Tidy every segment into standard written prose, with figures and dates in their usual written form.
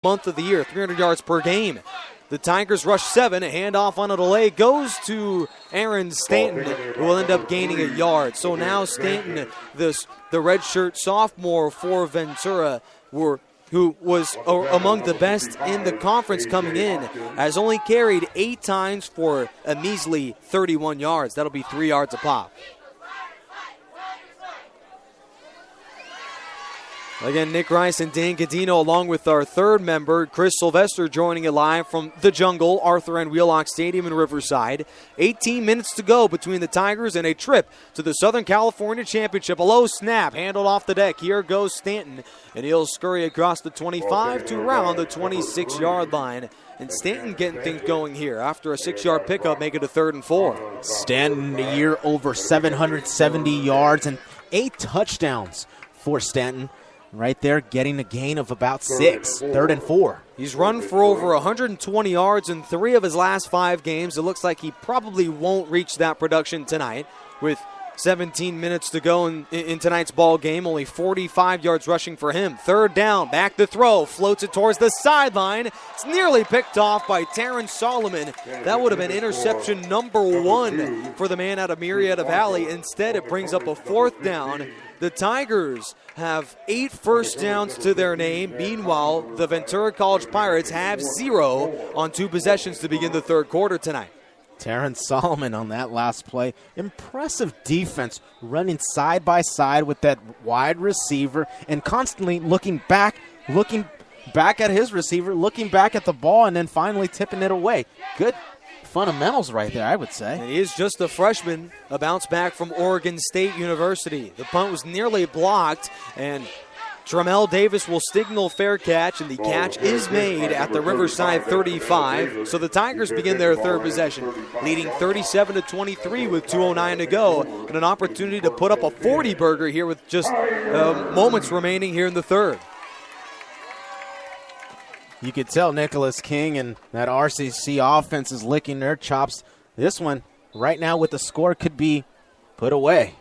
month of the year, 300 yards per game. The Tigers rush 7, a handoff on a delay goes to Aaron Stanton, who will end up gaining a yard. So now Stanton, the redshirt sophomore for Ventura, who was among the best in the conference coming in, has only carried 8 times for a measly 31 yards. That'll be 3 yards a pop. Again, Nick Rice and Dan Gadino, along with our third member, Chris Sylvester, joining it live from the Jungle, Arthur N. Wheelock Stadium in Riverside. 18 minutes to go between the Tigers and a trip to the Southern California Championship. A low snap, handled off the deck. Here goes Stanton, and he'll scurry across the 25 to around the 26-yard line. And Stanton getting things going here. After a 6-yard pickup, make it a 3rd and 4. Stanton, a year over 770 yards and 8 touchdowns for Stanton. Right there, getting a gain of about 6, 3rd and 4. He's run for over 120 yards in 3 of his last 5 games. It looks like he probably won't reach that production tonight. With 17 minutes to go in tonight's ball game, only 45 yards rushing for him. 3rd down, back to throw, floats it towards the sideline. It's nearly picked off by Terrence Solomon. That would have been interception number 1 for the man out of Murrieta Valley. Instead, it brings up a 4th down. The Tigers have 8 first downs to their name. Meanwhile, the Ventura College Pirates have 0 on 2 possessions to begin the 3rd quarter tonight. Terrence Solomon on that last play. Impressive defense, running side by side with that wide receiver and constantly looking back at his receiver, looking back at the ball, and then finally tipping it away. Good fundamentals right there, I would say. And he is just a freshman, a bounce back from Oregon State University. The punt was nearly blocked, and Tramel Davis will signal fair catch, and the catch is made at the Riverside 35. So the Tigers begin their 3rd possession, leading 37-23 with 2:09 to go, and an opportunity to put up a 40-burger here with just moments remaining here in the 3rd. You could tell Nicholas King and that RCC offense is licking their chops. This one, right now with the score, could be put away.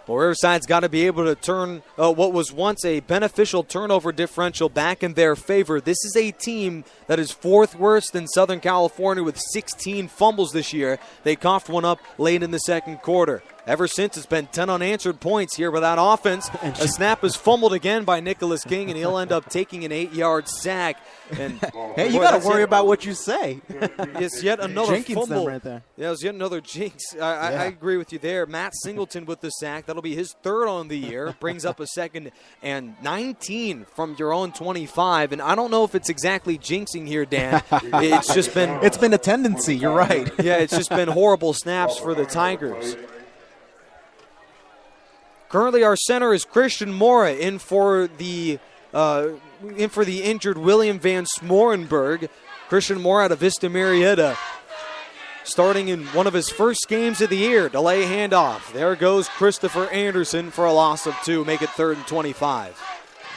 Well, Riverside's got to be able to turn what was once a beneficial turnover differential back in their favor. This is a team that is 4th worst in Southern California with 16 fumbles this year. They coughed one up late in the 2nd quarter. Ever since, it's been 10 unanswered points here with that offense. A snap is fumbled again by Nicholas King, and he'll end up taking an 8-yard sack. And hey, you got to worry about what you say. It's yet another Jenkins fumble. Right there. Yeah, it was yet another jinx. I agree with you there. Matt Singleton with the sack. That'll be his 3rd on the year. Brings up a 2nd and 19 from your own 25. And I don't know if it's exactly jinxing here, Dan. It's been a tendency. You're right. Yeah, it's just been horrible snaps for the Tigers. Currently, our center is Christian Mora in for the injured William Van Smorenberg. Christian Mora out of Vista Murrieta, starting in one of his first games of the year. Delay handoff. There goes Christopher Anderson for a loss of 2. Make it 3rd and 25.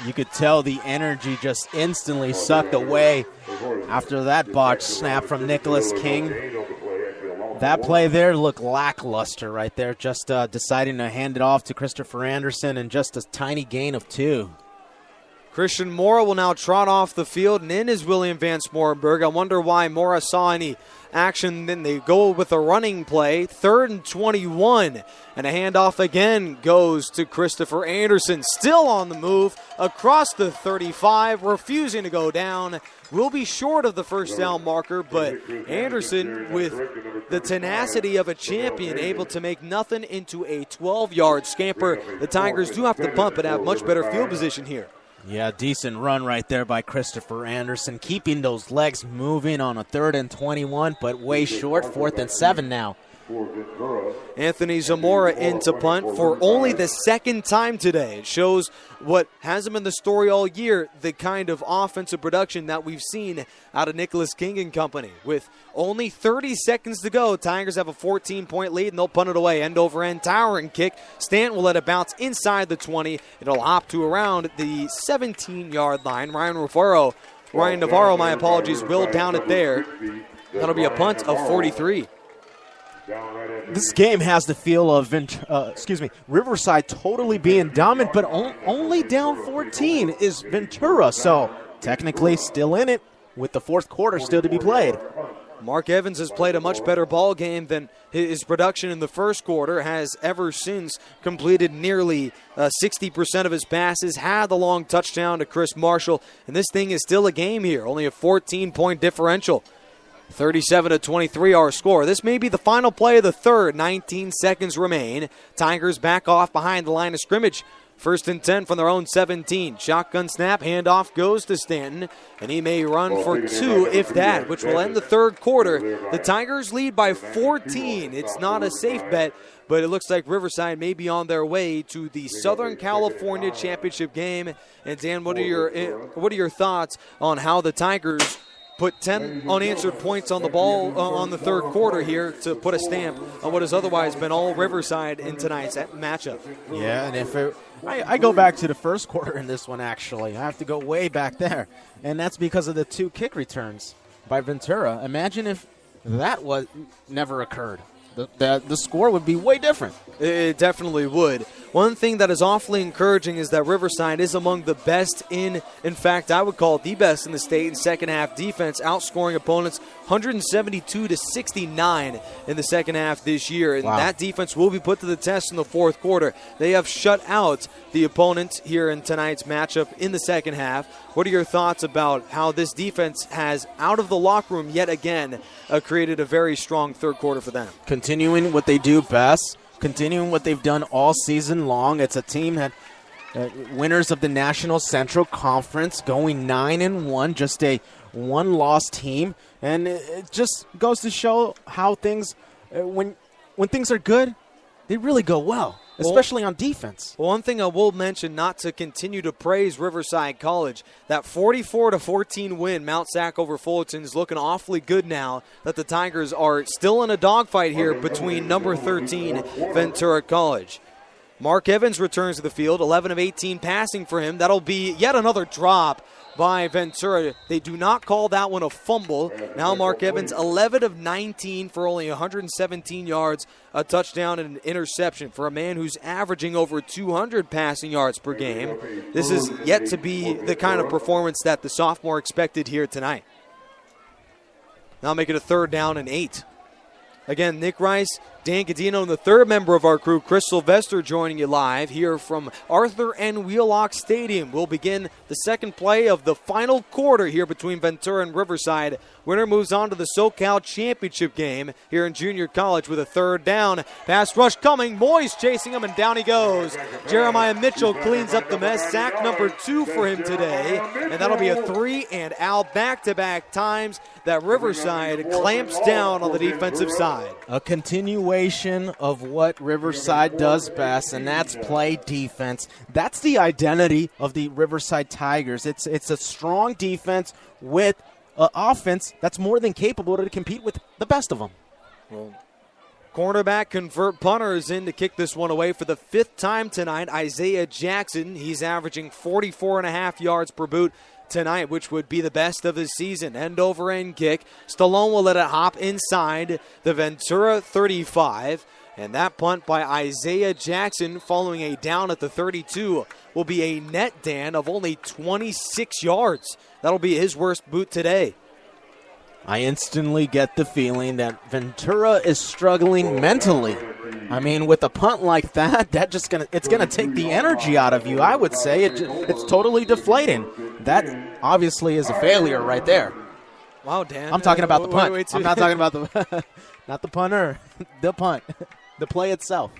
You could tell the energy just instantly sucked away after that botched snap from Nicholas King. That play there looked lackluster right there, just deciding to hand it off to Christopher Anderson and just a tiny gain of 2. Christian Mora will now trot off the field, and in is William Van Smorenberg. I wonder why Mora saw any action. Then they go with a running play. 3rd and 21, and a handoff again goes to Christopher Anderson. Still on the move across the 35, refusing to go down. Will be short of the 1st down marker, but Anderson, with the tenacity of a champion, able to make nothing into a 12-yard scamper. The Tigers do have to punt, but have much better field position here. Yeah, decent run right there by Christopher Anderson, keeping those legs moving on a 3rd and 21, but way short. 4th and 7 now. Anthony Zamora into punt for only the 2nd time today. It shows what hasn't been the story all year, the kind of offensive production that we've seen out of Nicholas King and company. With only 30 seconds to go, Tigers have a 14-point lead, and they'll punt it away. End-over-end towering kick. Stanton will let it bounce inside the 20. It'll hop to around the 17-yard line. Ryan Navarro, will down it there. That'll be a punt of 43. This game has the feel of Riverside totally being dominant, but only down 14 is Ventura. So technically still in it with the fourth quarter still to be played. Mark Evans has played a much better ball game than his production in the first quarter, has ever since completed nearly 60% of his passes, had the long touchdown to Chris Marshall, and this thing is still a game here, only a 14-point differential. 37-23 our score. This may be the final play of the third. 19 seconds remain. Tigers back off behind the line of scrimmage. 1st and 10 from their own 17. Shotgun snap, handoff goes to Stanton, and he may run for 2, if that, which will end the third quarter. The Tigers lead by 14. It's not a safe bet, but it looks like Riverside may be on their way to the Southern California Championship game. And Dan, what are your thoughts on how the Tigers put 10 unanswered points on the ball on the third quarter here to put a stamp on what has otherwise been all Riverside in tonight's matchup? Yeah, and if I go back to the first quarter in this one, actually. I have to go way back there, and that's because of the 2 kick returns by Ventura. Imagine if that never occurred. The score would be way different. It definitely would. One thing that is awfully encouraging is that Riverside is among the best in fact, I would call it the best in the state in second half defense, outscoring opponents 172-69 in the second half this year. And that defense will be put to the test in the fourth quarter. They have shut out the opponent here in tonight's matchup in the second half. What are your thoughts about how this defense has, out of the locker room yet again, created a very strong third quarter for them? Continuing what they do best, continuing what they've done all season long. It's a team that winners of the National Central Conference, going 9-1, just a one-loss team. And it just goes to show how things, when things are good, they really go well, especially on defense. Well, one thing I will mention, not to continue to praise Riverside College, that 44-14 win, Mount Sac over Fullerton, is looking awfully good now that the Tigers are still in a dogfight here between number 13, Ventura College. Mark Evans returns to the field, 11 of 18 passing for him. That'll be yet another drop by Ventura. They do not call that one a fumble. Now Mark Evans, 11 of 19 for only 117 yards, a touchdown and an interception. For a man who's averaging over 200 passing yards per game, this is yet to be the kind of performance that the sophomore expected here tonight. Now make it a 3rd down and 8. Again, Nick Rice, Dan Cadino, and the third member of our crew, Chris Sylvester, joining you live here from Arthur N. Wheelock Stadium. We'll begin the second play of the final quarter here between Ventura and Riverside. Winner moves on to the SoCal Championship game here in junior college with a 3rd down. Pass rush coming. Moyes chasing him, and down he goes. Jeremiah Mitchell cleans up the mess. Sack number 2 for him today. And that'll be a 3-and-out back-to-back times that Riverside clamps down on the defensive side. A continuation of what Riverside does best, and that's play defense. That's the identity of the Riverside Tigers. It's a strong defense with offense that's more than capable to compete with the best of them. Well, cornerback convert punter is in to kick this one away for the 5th time tonight. Isaiah Jackson, he's averaging 44.5 yards per boot tonight, which would be the best of his season. End over end kick. Stallone will let it hop inside the Ventura 35. And that punt by Isaiah Jackson following a down at the 32 will be a net, Dan, of only 26 yards. That'll be his worst boot today. I instantly get the feeling that Ventura is struggling mentally. I mean, with a punt like that, it's gonna take the energy out of you. I would say it's totally deflating. That obviously is a failure right there. Wow, Dan. I'm talking about the punt. I'm not talking about the not the punter, the punt, the play itself.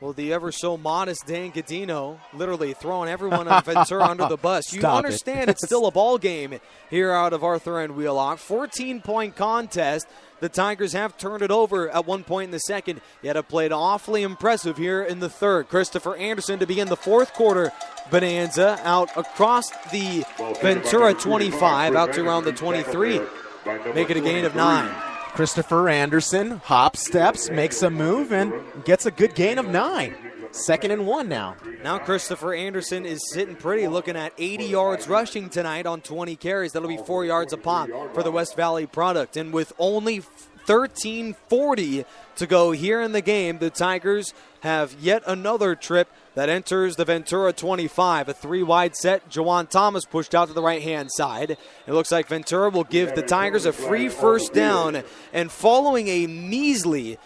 Well, the ever-so-modest Dan Gadino literally throwing everyone on Ventura under the bus. You understand it's still a ball game here out of Arthur and Wheelock. 14-point contest. The Tigers have turned it over at one point in the second, yet have played awfully impressive here in the third. Christopher Anderson to begin the fourth quarter bonanza out across the Ventura 25, out to around the 23. Make it a gain of 9. Christopher Anderson hop steps, makes a move, and gets a good gain of 9. 2nd and 1 now. Now Christopher Anderson is sitting pretty, looking at 80 yards rushing tonight on 20 carries. That'll be 4 yards a pop for the West Valley product. And with only 13:40 to go here in the game, the Tigers have yet another trip that enters the Ventura 25. A 3-wide set. Jawan Thomas pushed out to the right-hand side. It looks like Ventura will give the Tigers a free first down. And following a measly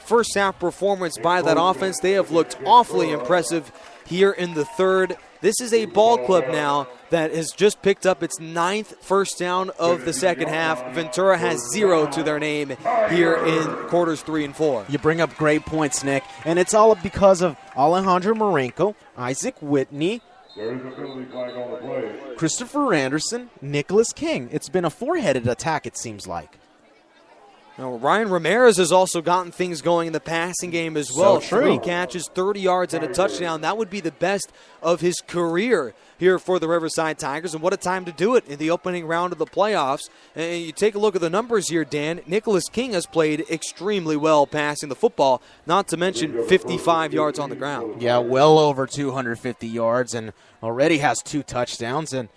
first half performance by that offense, they have looked awfully impressive here in the third. This is a ball club now that has just picked up its 9th first down of the second half. Ventura has 0 to their name here in quarters 3 and 4. You bring up great points, Nick, and it's all because of Alejandro Marenko, Isaac Whitney, Christopher Anderson, Nicholas King. It's been a four-headed attack, it seems like. Now, Ryan Ramirez has also gotten things going in the passing game as well. So true. 3 catches, 30 yards, and a touchdown. That would be the best of his career here for the Riverside Tigers, and what a time to do it in the opening round of the playoffs. And you take a look at the numbers here, Dan. Nicholas King has played extremely well passing the football, not to mention 55 yards on the ground. Yeah, well over 250 yards, and already has 2 touchdowns, and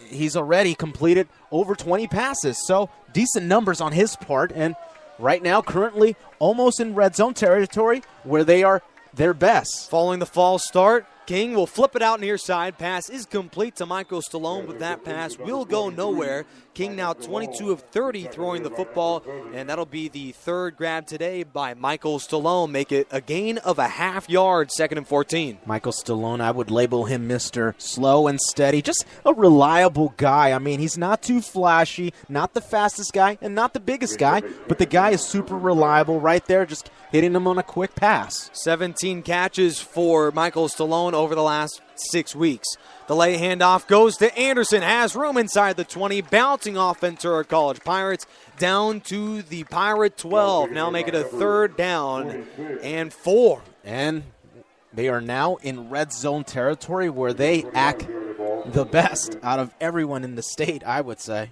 he's already completed over 20 passes, so decent numbers on his part, and right now currently almost in red zone territory where they are their best. Following the false start, King will flip it out near side. Pass is complete to Michael Stallone, but that pass will go nowhere. King now 22 of 30 throwing the football, and that'll be the 3rd grab today by Michael Stallone. Make it a gain of a half yard, 2nd and 14. Michael Stallone, I would label him Mr. Slow and Steady, just a reliable guy. I mean, he's not too flashy, not the fastest guy, and not the biggest guy, but the guy is super reliable right there, just hitting him on a quick pass. 17 catches for Michael Stallone over the last 6 weeks. The lay handoff goes to Anderson, has room inside the 20, bouncing off Ventura College Pirates down to the Pirate 12. Now make it a 3rd down and 4. And they are now in red zone territory where they act the best out of everyone in the state, I would say.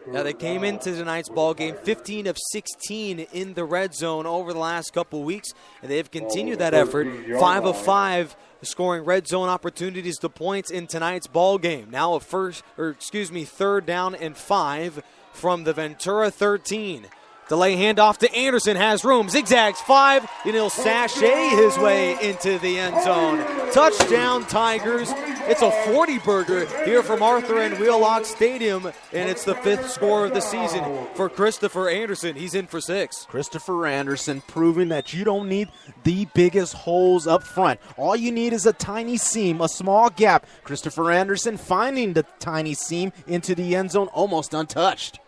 Now they came into tonight's ball game 15 of 16 in the red zone over the last couple weeks, and they've continued that effort. 5 of 5 scoring red zone opportunities to points in tonight's ball game. Now a 3rd down and 5 from the Ventura 13. Delay handoff to Anderson, has room, zigzags 5, and he'll sashay his way into the end zone. Touchdown Tigers. It's a 40-burger here from Arthur and Wheelock Stadium, and it's the 5th score of the season for Christopher Anderson. He's in for 6. Christopher Anderson proving that you don't need the biggest holes up front. All you need is a tiny seam, a small gap. Christopher Anderson finding the tiny seam into the end zone almost untouched.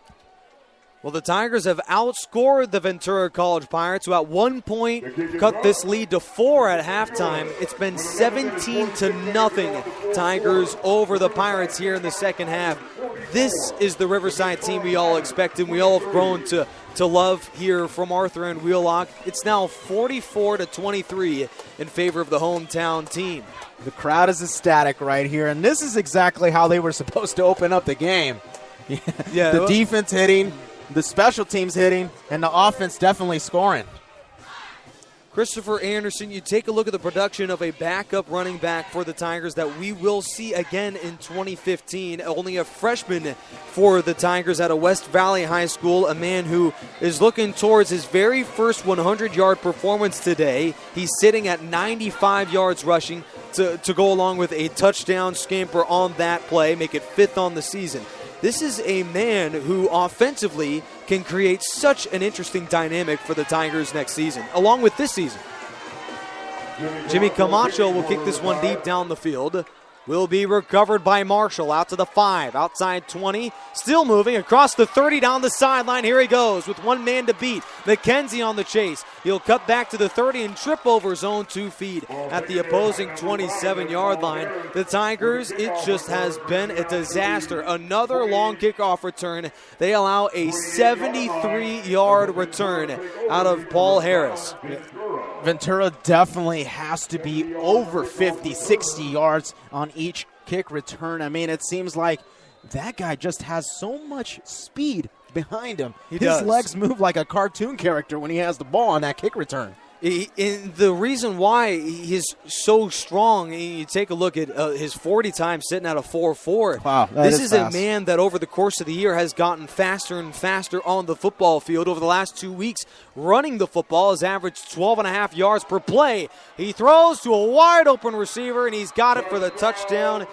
Well, the Tigers have outscored the Ventura College Pirates, who at one point cut this lead to 4 at halftime. It's been 17-0 Tigers over the Pirates here in the second half. This is the Riverside team we all expected. We all have grown to love here from Arthur and Wheelock. It's now 44-23 in favor of the hometown team. The crowd is ecstatic right here, and this is exactly how they were supposed to open up the game. Yeah, the defense hitting, the special teams hitting, and the offense definitely scoring. Christopher Anderson, you take a look at the production of a backup running back for the Tigers that we will see again in 2015. Only a freshman for the Tigers out of West Valley High School, a man who is looking towards his very first 100-yard performance today. He's sitting at 95 yards rushing to go along with a touchdown scamper on that play, make it 5th on the season. This is a man who offensively can create such an interesting dynamic for the Tigers next season, along with this season. Jimmy Camacho will kick this one deep down the field. Will be recovered by Marshall out to the 5, outside 20, still moving across the 30 down the sideline. Here he goes with one man to beat. McKenzie on the chase. He'll cut back to the 30 and trip over his own 2 feet at the opposing 27-yard line. The Tigers, it just has been a disaster. Another long kickoff return. They allow a 73-yard return out of Paul Harris. Ventura definitely has to be over 50, 60 yards on each kick return. I mean, it seems like that guy just has so much speed behind him. His legs move like a cartoon character when he has the ball on that kick return. And the reason why he's so strong, you take a look at his 40 time sitting at a 4.4. Wow, this is fast. A man that over the course of the year has gotten faster and faster on the football field. Over the last 2 weeks, running the football has averaged 12.5 yards per play. He throws to a wide open receiver, and he's got it for the touchdown.